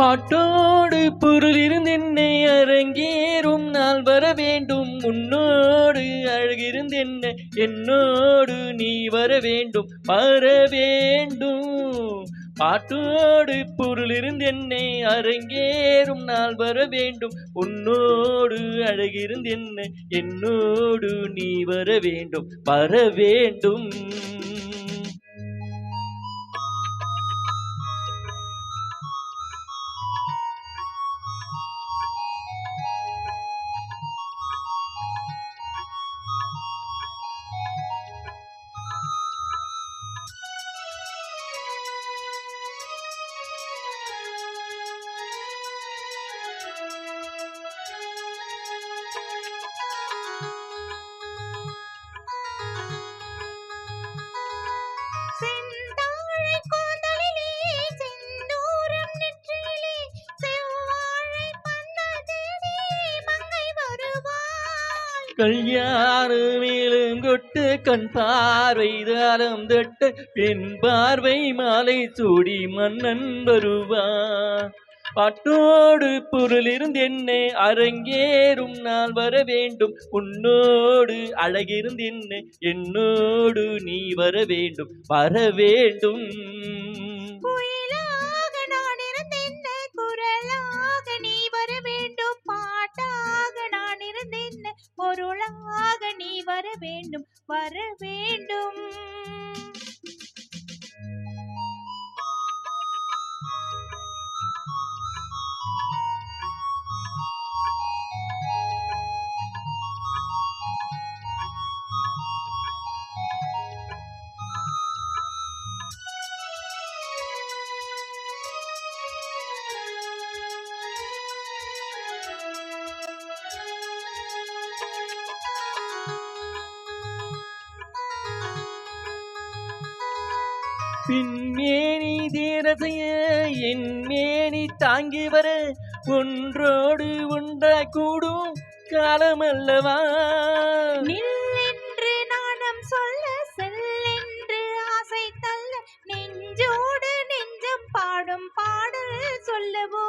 பாட்டோடு பொருள் இருந்தென்னை அரங்கேறும் நாள் வர வேண்டும். உன்னோடு அழகிருந்தென்ன என்னோடு நீ வர வேண்டும், வர வேண்டும். பாட்டோடு பொருள் இருந்தென்னை அரங்கேறும் நாள் வர வேண்டும். உன்னோடு அழகிருந்தென்ன என்னோடு நீ வர வேண்டும், வர வேண்டும். கல்யாண மேலும் கொட்டு கண் பார்வை தாளம் தட்ட பெண் பார்வை மாலை சூடி மன்னன் வருவான். பாட்டோடு பொருள் இருந்தென்னை அரங்கேறும் நாள் வர வேண்டும். உன்னோடு அழகிருந்தென்ன என்னோடு நீ வர வேண்டும், வர வேண்டும். பொருளாக நீ வர வேண்டும், வர வேண்டும். பின்மேனி தேரசைய என் மேனி தாங்கி வர ஒன்றோடு ஒன்றாய் கூடும் காலமல்லவா. நில்லென்று நாணம் சொல்ல, செல்லென்று ஆசை தள்ள, நெஞ்சோடு நெஞ்சம் பாடும் பாடல் சொல்லவோ.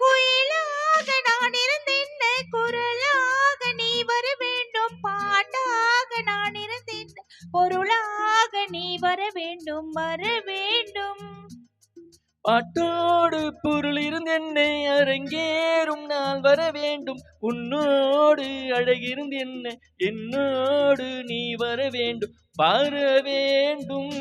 குயிலாக நான் இருந்தென்ன குரலாக நீ வர வேண்டும். பாட்டாக நான் இருந்தென்ன பொருளாக நீ வர வேண்டும், வர வேண்டும். பாட்டோடு பொருள் இருந்தென்னை அரங்கேறும் நாள் வர வேண்டும். உன்னோடு அழகிருந்தென்ன என்னோடு நீ வர வேண்டும், வர வேண்டும்.